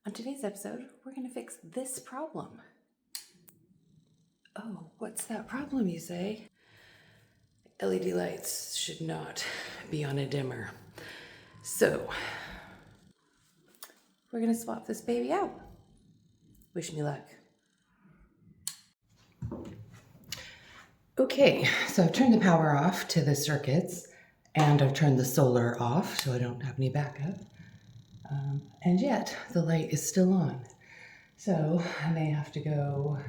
On today's episode, we're going to fix this problem. Oh, what's that problem, you say? LED lights should not be on a dimmer. So, we're going to swap this baby out. Wish me luck. Okay, so I've turned the power off to the circuits and I've turned the solar off so I don't have any backup. And yet the light is still on. So I may have to go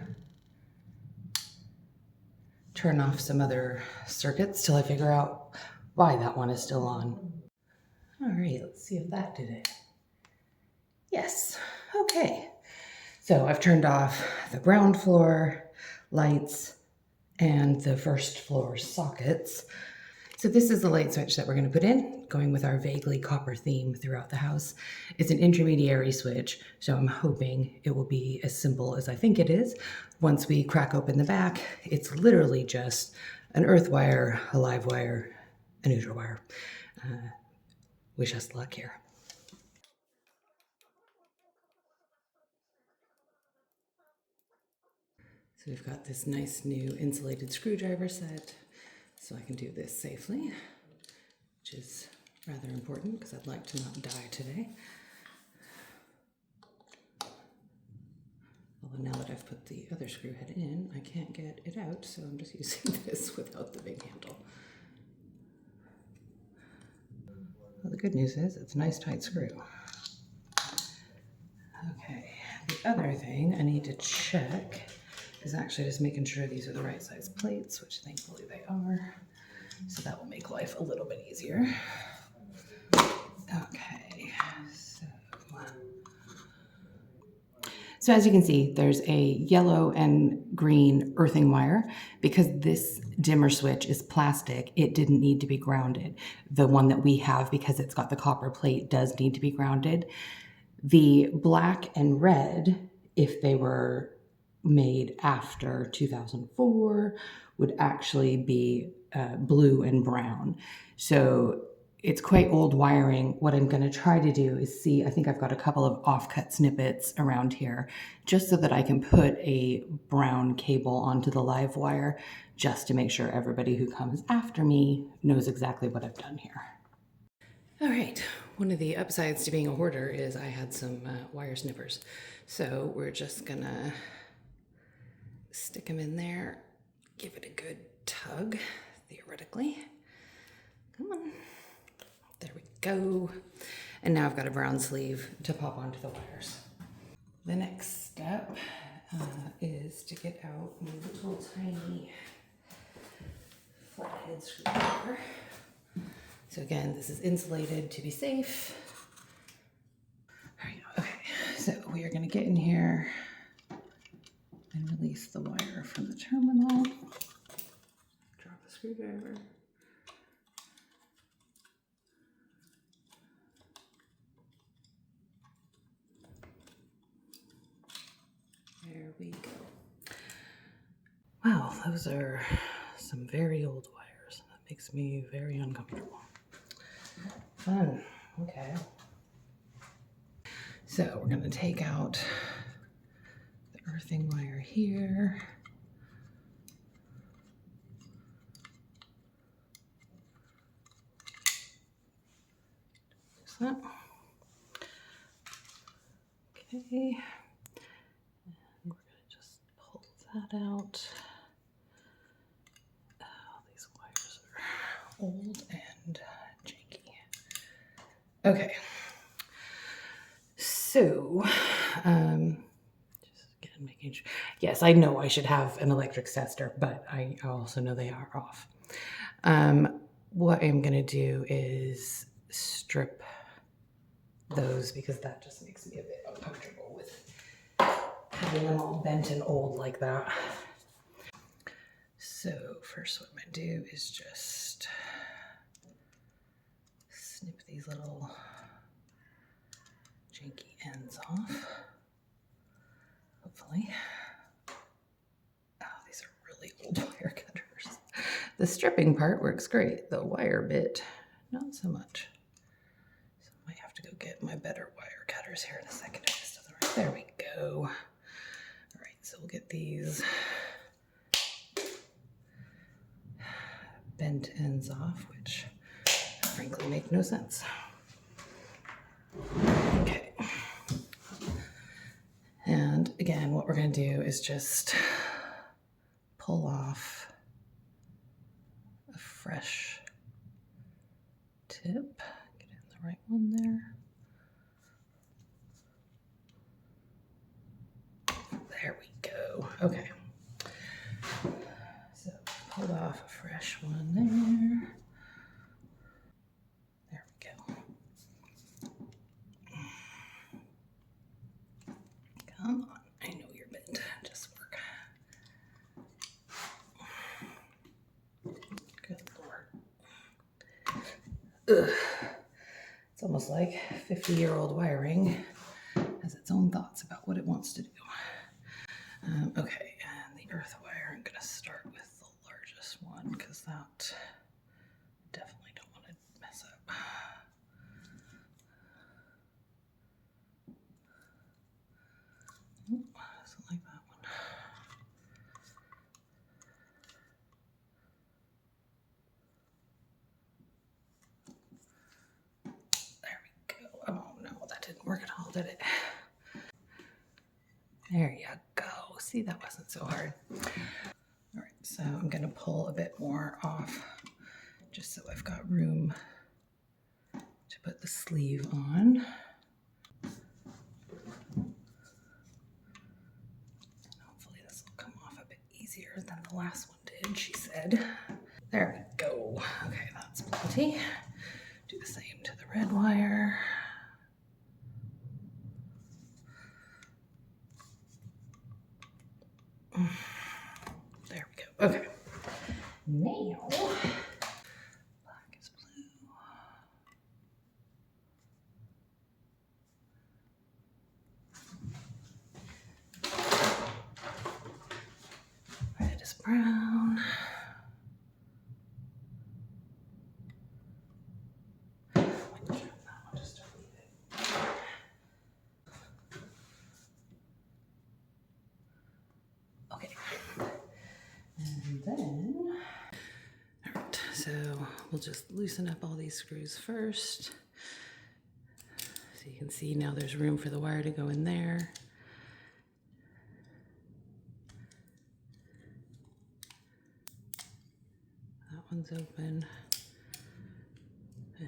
turn off some other circuits till I figure out why that one is still on. All right, let's see if that did it. Yes, okay. So I've turned off the ground floor lights and the first floor sockets. So this is the light switch that we're going to put in, going with our vaguely copper theme throughout the house. It's an intermediary switch, so I'm hoping it will be as simple as I think it is. Once we crack open the back, it's literally just an earth wire, a live wire, a neutral wire. Wish us luck here. So we've got this nice new insulated screwdriver set, so I can do this safely, which is rather important because I'd like to not die today. Although now that I've put the other screw head in, I can't get it out, so I'm just using this without the big handle. Well, the good news is it's a nice tight screw. Okay, the other thing I need to check is actually just making sure these are the right size plates, which thankfully they are. So that will make life a little bit easier. Okay, so as you can see, there's a yellow and green earthing wire. Because this dimmer switch is plastic, it didn't need to be grounded. The one that we have, because it's got the copper plate, does need to be grounded. The black and red, if they were made after 2004, would actually be blue and brown. So it's quite old wiring. What I'm going to try to do is see, I think I've got a couple of offcut snippets around here, just so that I can put a brown cable onto the live wire, just to make sure everybody who comes after me knows exactly what I've done here. All right, one of the upsides to being a hoarder is I had some wire snippers. So we're just gonna stick them in there, give it a good tug, theoretically. Come on, there we go. And now I've got a brown sleeve to pop onto the wires. The next step is to get out my little tiny flathead screwdriver. So again, this is insulated to be safe. All right, okay, so we are gonna get in here and release the wire from the terminal. Drop the screwdriver. There we go. Wow, those are some very old wires. That makes me very uncomfortable. Fun, okay. So we're gonna take out the earthing wire here. That. Okay, and we're gonna just pull that out. Oh, these wires are old and janky. Okay, so just again making sure. Yes, I know I should have an electric tester, but I also know they are off. What I'm gonna do is strip those, because that just makes me a bit uncomfortable with having them all bent and old like that. So first what I'm gonna do is just snip these little janky ends off, hopefully. Oh, these are really old wire cutters. The stripping part works great, the wire bit, not so much. So I might have to go get my better wire cutters here in a second if this doesn't There we go. All right, so we'll get these bent ends off, which frankly make no sense. Okay. And again, what we're going to do is just pull off a fresh tip. Get in the right one there. There we go. Okay. So pull off a fresh one there. There we go. Come on. I know you're bent. Just work. Good Lord. Ugh. It's almost like 50-year-old wiring has its own thoughts about what it wants to do. Okay, and the earth wire, I'm going to start with the largest one because that definitely don't want to mess up. Oop, doesn't like that one. There we go. Oh no, that didn't work at all, did it? There you go. See, that wasn't so hard. All right, so I'm going to pull a bit more off just so I've got room to put the sleeve on. And hopefully this will come off a bit easier than the last one did, she said. There we go. Okay, that's plenty. Do the same to the red wire. There we go. Okay. Now, black is blue. Red is brown. Okay. And then, all right, so we'll just loosen up all these screws first. So you can see now there's room for the wire to go in there. That one's open.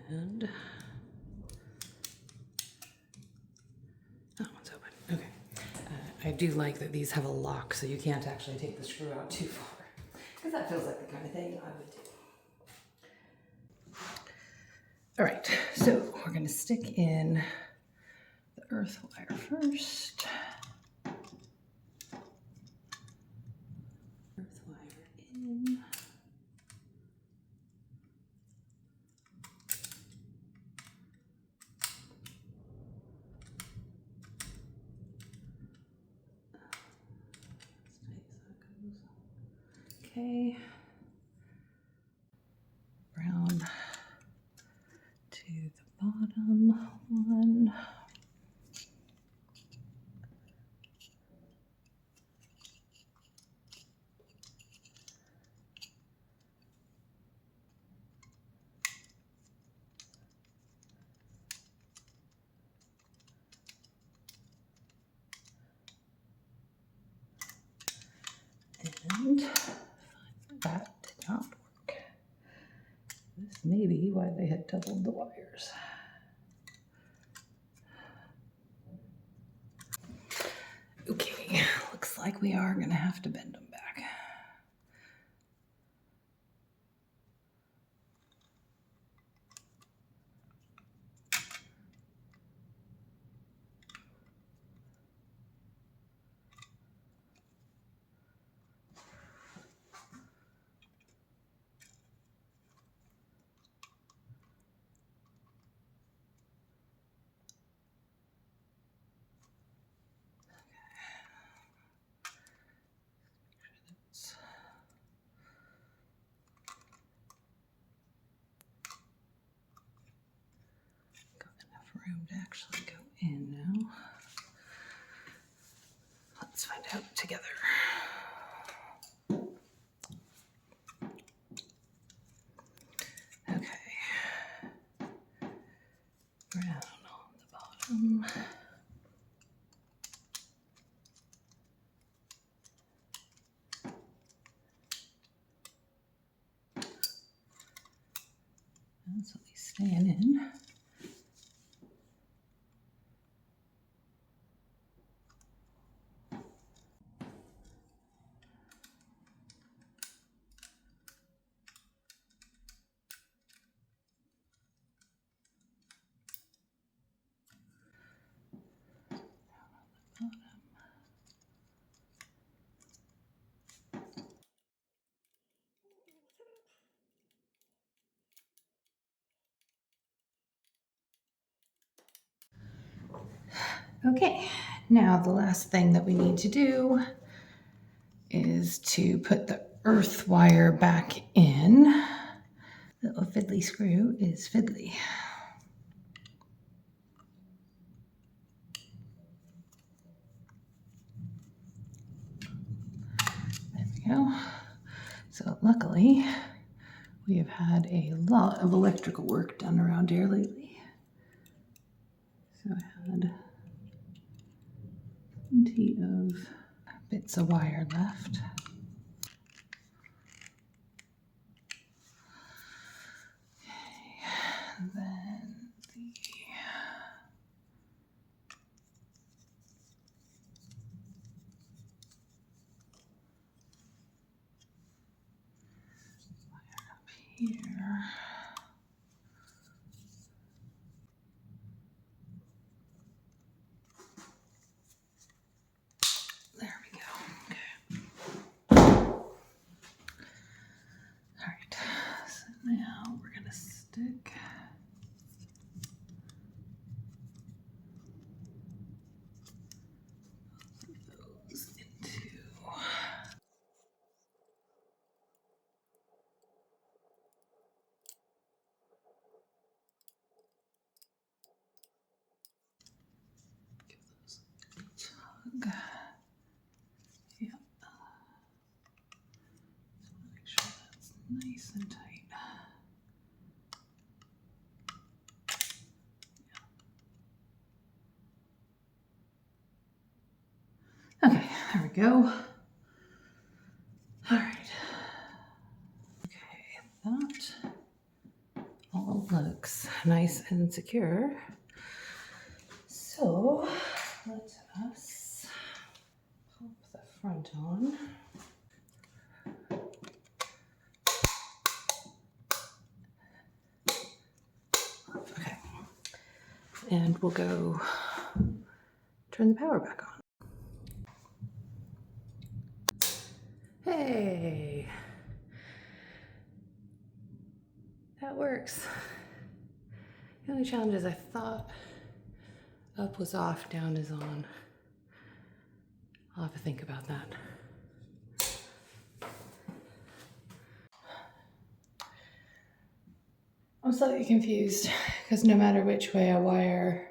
And that one's open. Okay. I do like that these have a lock so you can't actually take the screw out too far. Because that feels like the kind of thing I would do. All right, so we're going to stick in the earth wire first. Earth wire in. Okay. Brown to the bottom one. And that did not work. This may be why they had doubled the wires. Okay, looks like we are going to have to bend them back. Got enough room to actually go in now. together. Okay. Round on the bottom. That's what he's staying in. Okay, now the last thing that we need to do is to put the earth wire back in. The little fiddly screw is fiddly. There we go. So luckily, we have had a lot of electrical work done around here lately. So I had plenty of bits of wire left. Okay, and then wire up here. There we go. Okay. All right. So now we're gonna stick those into. Give those a tug. Yep. So make sure that's nice and tight. Okay, there we go. All right. Okay, that all looks nice and secure. So let us pop the front on. Okay, and we'll go turn the power back on. Hey, that works. The only challenge is I thought up was off, down is on. I'll have to think about that. I'm slightly confused because no matter which way I wire,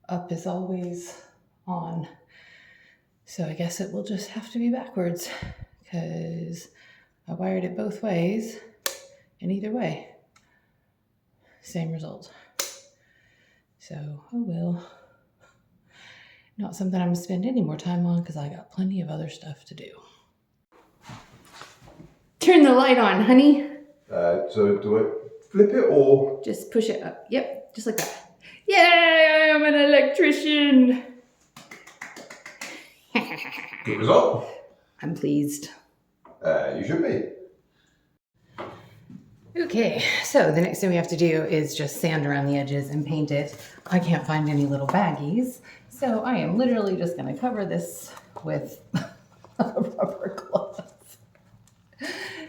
up is always on. So I guess it will just have to be backwards because I wired it both ways and either way, same result. So, oh well. Not something I'm gonna spend any more time on because I got plenty of other stuff to do. Turn the light on, honey. So do I flip it or? Just push it up. Yep, just like that. Yay, I'm an electrician. Good result. I'm pleased. You should be. Okay, so the next thing we have to do is just sand around the edges and paint it. I can't find any little baggies, so I am literally just gonna cover this with a rubber glove.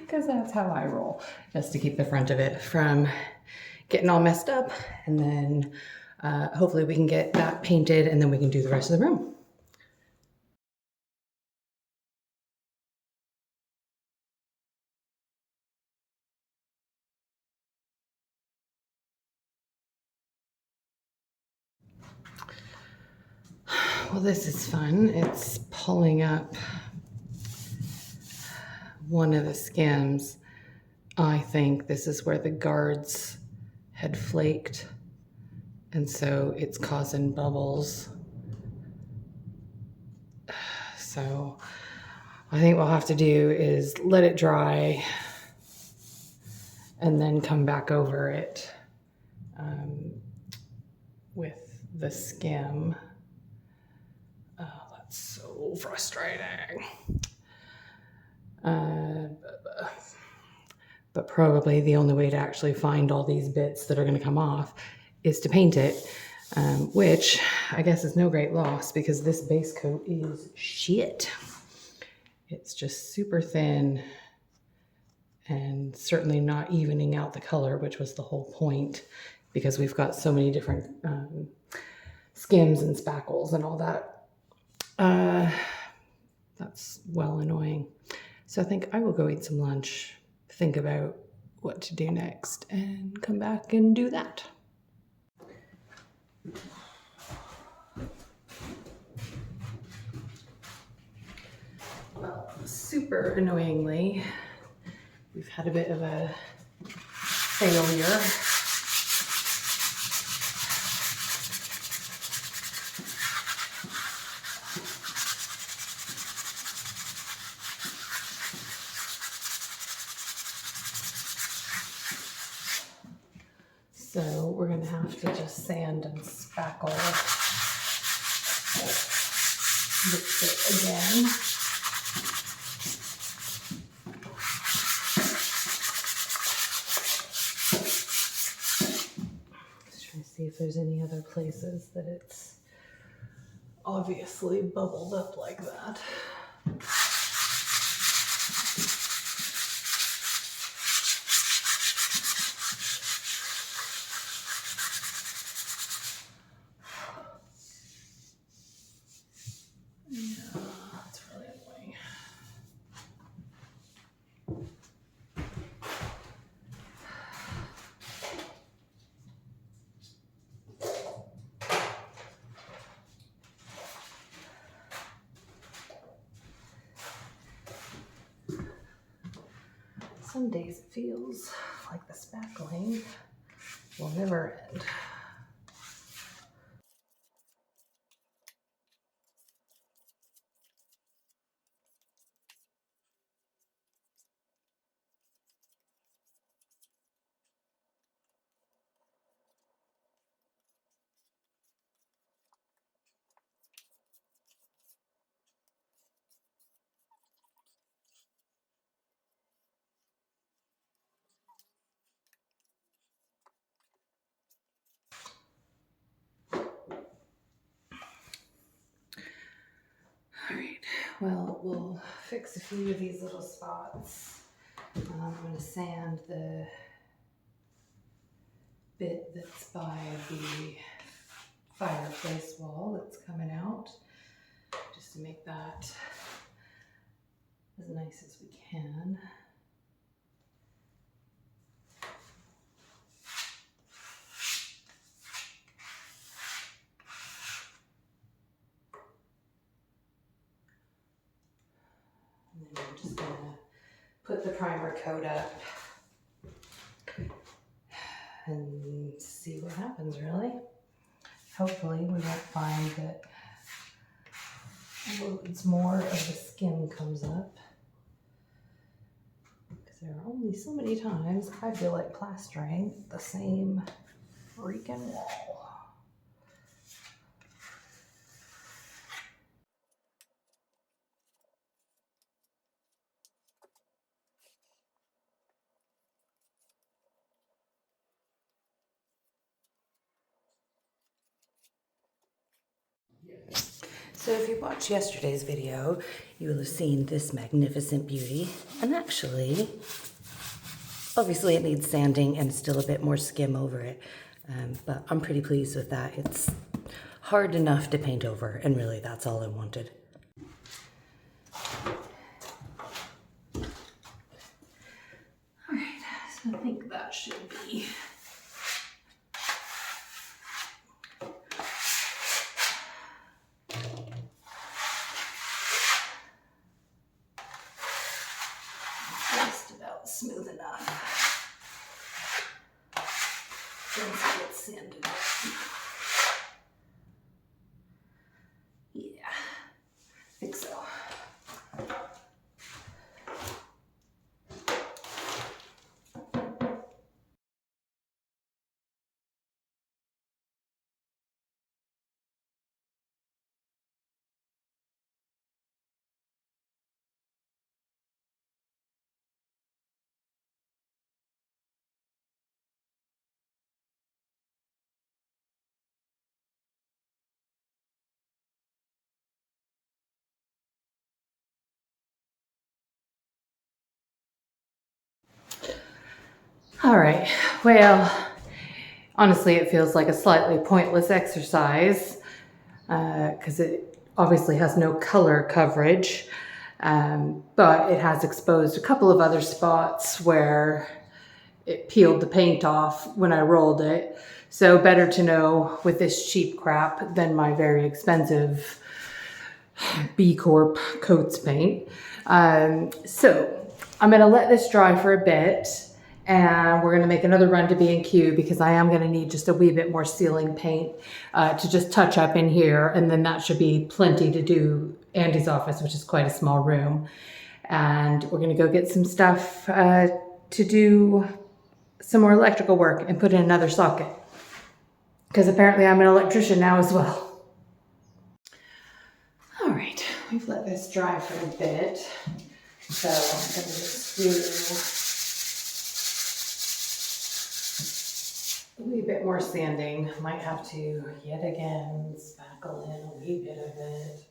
Because that's how I roll, just to keep the front of it from getting all messed up. And then hopefully we can get that painted and then we can do the rest of the room. well, this is fun. It's pulling up one of the skims. I think this is where the guards had flaked, and so it's causing bubbles. So I think what we'll have to do is let it dry and then come back over it with the skim. Oh, that's so frustrating. But probably the only way to actually find all these bits that are going to come off is to paint it, which I guess is no great loss because this base coat is shit. It's just super thin and certainly not evening out the color, which was the whole point because we've got so many different skims and spackles and all that. That's well annoying. So I think I will go eat some lunch, think about what to do next, and come back and do that. Well, super annoyingly, we've had a bit of a failure. So we're gonna have to just sand and spackle this bit again. Just trying to see if there's any other places that it's obviously bubbled up like that. Yeah, that's really annoying. Some days it feels like the spackling will never end. All right, well, we'll fix a few of these little spots. I'm gonna sand the bit that's by the fireplace wall that's coming out, just to make that as nice as we can. And then I'm just gonna put the primer coat up and see what happens, really. Hopefully we won't find that loads more of the skin comes up, because there are only so many times I feel like plastering the same freaking wall. So if you watched yesterday's video, you will have seen this magnificent beauty. And actually, obviously it needs sanding and still a bit more skim over it. But I'm pretty pleased with that. It's hard enough to paint over, and really that's all I wanted. All right, so I think that should be smooth enough. Once it gets sanded up. Yeah, I think so. All right, well, honestly, it feels like a slightly pointless exercise because it obviously has no color coverage, but it has exposed a couple of other spots where it peeled the paint off when I rolled it. So better to know with this cheap crap than my very expensive B Corp coats paint. So I'm gonna let this dry for a bit, and we're gonna make another run to B&Q because I am gonna need just a wee bit more ceiling paint to just touch up in here, and then that should be plenty to do Andy's office, which is quite a small room. And we're gonna go get some stuff to do some more electrical work and put in another socket. Because apparently I'm an electrician now as well. All right, we've let this dry for a bit. So I'm gonna just do a wee bit more sanding. Might have to yet again spackle in a wee bit of it.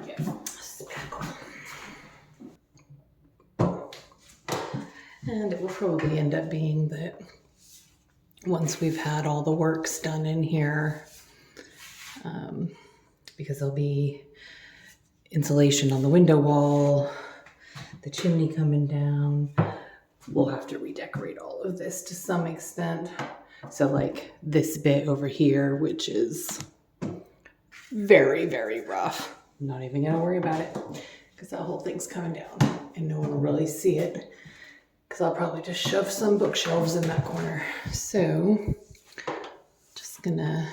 Yeah, spackle. And it will probably end up being that once we've had all the works done in here, because there'll be insulation on the window wall, the chimney coming down, we'll have to redecorate all of this to some extent. So like this bit over here, which is very, very rough. I'm not even gonna worry about it because that whole thing's coming down and no one will really see it because I'll probably just shove some bookshelves in that corner. So just gonna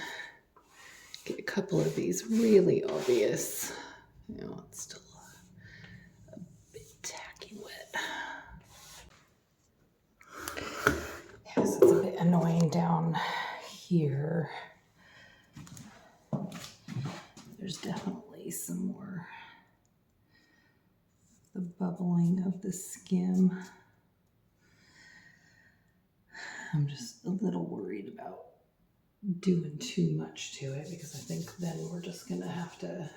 get a couple of these really obvious. You know, it's still a bit tacky wet. Yes, it's a bit annoying down here. There's definitely some more the bubbling of the skim. I'm just a little worried about doing too much to it because I think then we're just gonna have to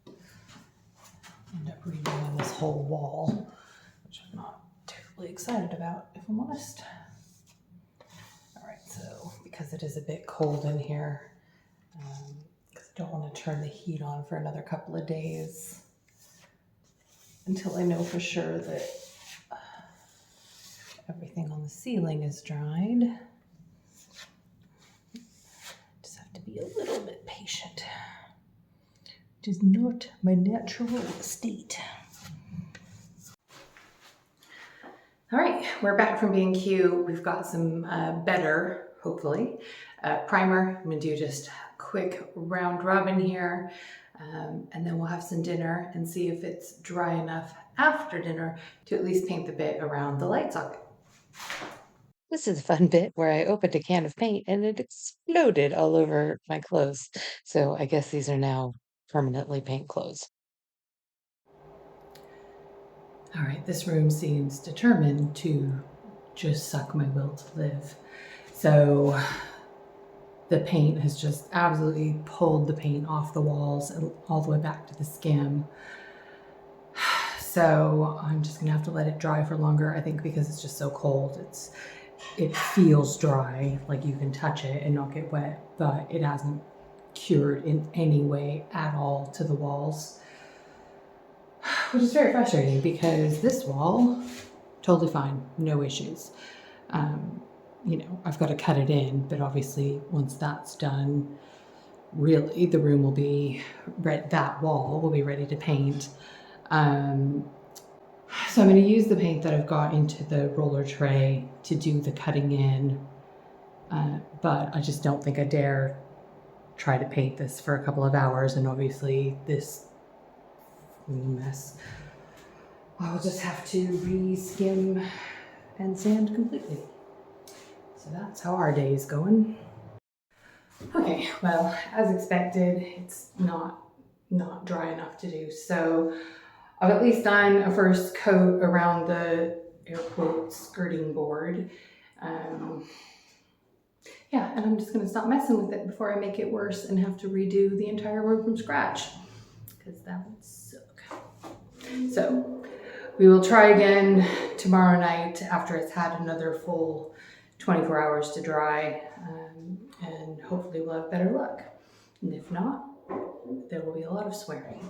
end up redoing this whole wall, which I'm not terribly excited about, if I'm honest. All right, so because it is a bit cold in here, because I don't want to turn the heat on for another couple of days until I know for sure that everything on the ceiling is dried. Just have to be a little bit patient. It is not my natural state. All right, we're back from B&Q. We've got some better, hopefully, primer. I'm gonna do just a quick round robin here, and then we'll have some dinner and see if it's dry enough after dinner to at least paint the bit around the light socket. This is a fun bit where I opened a can of paint and it exploded all over my clothes. So I guess these are now permanently paint clothes. All right, this room seems determined to just suck my will to live. So the paint has just absolutely pulled the paint off the walls and all the way back to the skim. So I'm just gonna have to let it dry for longer, I think, because it's just so cold. It feels dry, like you can touch it and not get wet, but it hasn't cured in any way at all to the walls, which is very frustrating because this wall, totally fine, no issues. I've got to cut it in, but obviously once that's done, really the room will be that wall will be ready to paint. So I'm going to use the paint that I've got into the roller tray to do the cutting in, but I just don't think I dare try to paint this for a couple of hours, and obviously this mess, I'll just have to re-skim and sand completely. So that's how our day is going. Okay, well, as expected, it's not dry enough to do. So I've at least done a first coat around the air quote skirting board. Yeah, and I'm just gonna stop messing with it before I make it worse and have to redo the entire room from scratch, because that would suck. So we will try again tomorrow night after it's had another full 24 hours to dry, and hopefully we'll have better luck. And if not, there will be a lot of swearing.